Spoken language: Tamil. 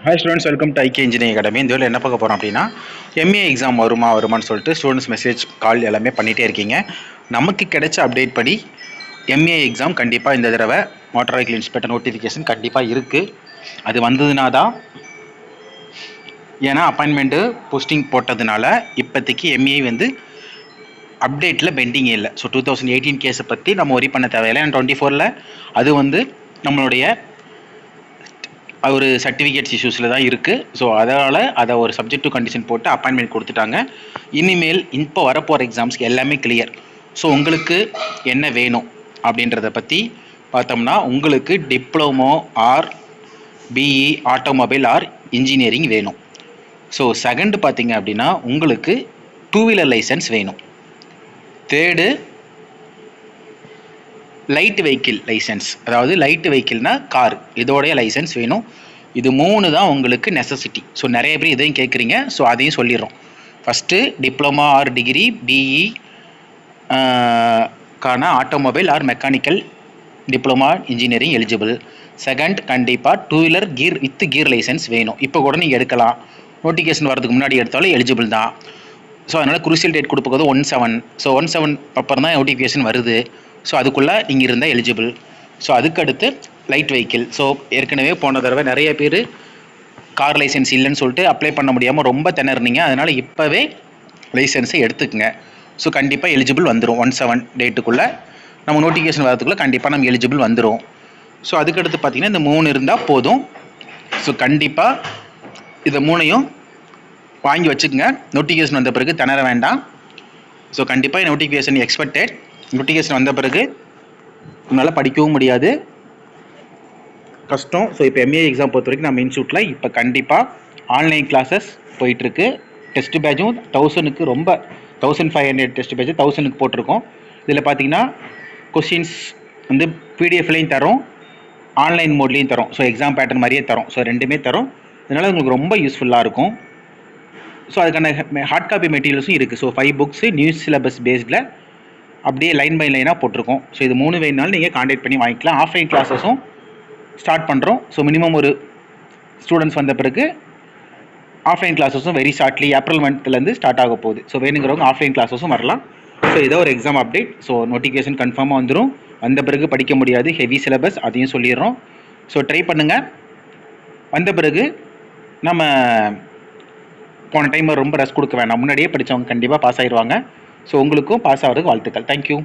Hi students, welcome to IK engineering academy. இந்த வீடியோவில் என்ன பார்க்க போகிறோம் அப்படின்னா, எம்ஏ எக்ஸாம் வருமான்னு சொல்லிட்டு ஸ்டூடெண்ட்ஸ் மெசேஜ் கால் எல்லாமே பண்ணிகிட்டே இருக்கீங்க. நமக்கு கிடைச்ச அப்டேட் படி எம்ஏ எக்ஸாம் கண்டிப்பாக இந்த தடவை மோட்டார் வெஹிக்கிள் இன்ஸ்பெக்டர் நோட்டிஃபிகேஷன் கண்டிப்பாக இருக்குது. அது வந்ததுனா தான், ஏன்னா அப்பாயின்மெண்ட்டு போஸ்டிங் போட்டதுனால இப்போதைக்கு எம்ஏ வந்து அப்டேட்டில் பெண்டிங் இல்லை. ஸோ 2018 கேஸை பற்றி நம்ம ஒரி பண்ண தேவையில்லை. 24ல் அது வந்து நம்மளுடைய ஒரு சர்டிஃபிகேட்ஸ் இஷ்யூஸில் தான் இருக்குது. ஸோ அதனால் அதை ஒரு சப்ஜெக்ட் டு கண்டிஷன் போட்டு அப்பாயின்மெண்ட் கொடுத்துட்டாங்க. இனிமேல் இப்போ வரப்போகிற எக்ஸாம்ஸ்க்கு எல்லாமே கிளியர். ஸோ உங்களுக்கு என்ன வேணும் அப்படின்றத பற்றி பார்த்தோம்னா, உங்களுக்கு diploma or BE automobile or engineering வேணும். ஸோ செகண்டு பார்த்தீங்க அப்படின்னா, உங்களுக்கு 2 வீலர் லைசன்ஸ் வேணும். தேர்டு லைட் வெஹிக்கிள் லைசன்ஸ், அதாவது லைட் வெஹிக்கிள்னா கார், இதோடைய லைசன்ஸ் வேணும். இது 3 தான் உங்களுக்கு நெசசிட்டி. ஸோ நிறைய பேர் இதையும் கேட்குறீங்க. ஸோ அதையும் சொல்லிடுறோம். First diploma or degree BE கான automobile or mechanical diploma engineering eligible. Second, கண்டிப்பாக 2 wheeler gear with gear licence வேணும். இப்போ கூட நீங்கள் எடுக்கலாம். நோட்டிஃபிகேஷன் வரதுக்கு முன்னாடி எடுத்தாலும் எலிஜிபிள் தான். ஸோ அதனால் குரூசியல் டேட் கொடுப்பது 17. ஸோ 17 அப்புறம் தான் நோட்டிஃபிகேஷன் வருது. ஸோ அதுக்குள்ளே நீங்கள் இருந்தால் எலிஜிபிள். ஸோ அதுக்கடுத்து லைட் வெஹிக்கிள். ஸோ ஏற்கனவே போன தடவை நிறைய பேர் கார் லைசன்ஸ் இல்லைன்னு சொல்லிட்டு அப்ளை பண்ண முடியாமல் ரொம்ப திணறினீங்க. அதனால் இப்போவே லைசன்ஸை எடுத்துக்கங்க. ஸோ கண்டிப்பாக எலிஜிபிள் வந்துடும். 17 டேட்டுக்குள்ளே நம்ம நோட்டிஃபிகேஷன் வரதுக்குள்ளே கண்டிப்பாக நம்ம எலிஜிபிள் வந்துடும். ஸோ அதுக்கடுத்து பார்த்திங்கன்னா இந்த 3 இருந்தால் போதும். ஸோ கண்டிப்பாக இதை 3ஐயும் வாங்கி வச்சுக்கோங்க. நோட்டிஃபிகேஷன் வந்த பிறகு திணற வேண்டாம். ஸோ கண்டிப்பாக நோட்டிஃபிகேஷன் எக்ஸ்பெக்டட். நோட்டிஃபிகேஷன் வந்த பிறகு உன்னால் படிக்கவும் முடியாது, கஷ்டம். ஸோ இப்போ எம்ஏ எக்ஸாம் பொறுத்த வரைக்கும் நம்ம இன்ஸ்டியூட்டில் இப்போ கண்டிப்பாக ஆன்லைன் கிளாஸஸ் போயிட்டுருக்கு. டெஸ்ட் பேட்சும் 1000க்கு ரொம்ப 1500 டெஸ்ட் பேட்ச் 1000க்கு போட்டிருக்கோம். இதில் பார்த்தீங்கன்னா கொஸ்டின்ஸ் வந்து பிடிஎஃப்லேயும் தரோம், ஆன்லைன் மோட்லேயும் தரோம். ஸோ எக்ஸாம் பேட்டர்ன் மாதிரியே தரோம். ஸோ ரெண்டுமே தரோம். இதனால் உங்களுக்கு ரொம்ப யூஸ்ஃபுல்லாக இருக்கும். ஸோ அதுக்கான ஹார்ட் காப்பி மெட்டீரியல்ஸும் இருக்குது. ஸோ 5 புக்ஸு நியூஸ் சிலபஸ் பேஸ்டில் அப்படியே லைன் பை லைனாக போட்டிருக்கோம். ஸோ இது 3 வேணுனாலும் நீங்கள் கான்டாக்ட் பண்ணி வாங்கிக்கலாம். ஆஃப்லைன் கிளாஸஸும் ஸ்டார்ட் பண்ணுறோம். ஸோ மினிமம் ஒரு ஸ்டூடெண்ட்ஸ் வந்த பிறகு ஆஃப்லைன் கிளாஸஸும் வெரி ஷார்ட்லி ஏப்ரல் மந்த்லேருந்து ஸ்டார்ட் ஆக போகுது. ஸோ வேணுங்கிறவங்க ஆஃப்லைன் கிளாஸஸும் வரலாம். ஸோ இதோ ஒரு எக்ஸாம் அப்டேட். ஸோ நோட்டிஃபிகேஷன் கன்ஃபார்மாக வந்துடும். வந்த பிறகு படிக்க முடியாது, ஹெவி சிலபஸ், அதையும் சொல்லிடுறோம். ஸோ ட்ரை பண்ணுங்கள். வந்த பிறகு நம்ம போன டைம் ரொம்ப ரெஸ்ட் கொடுக்க வேண்டாம். முன்னாடியே படித்தவங்க கண்டிப்பாக பாஸ் ஆகிடுவாங்க. ஸோ உங்களுக்கும் பாஸ் ஆகிறதுக்கு வாழ்த்துக்கள். தேங்க்யூ.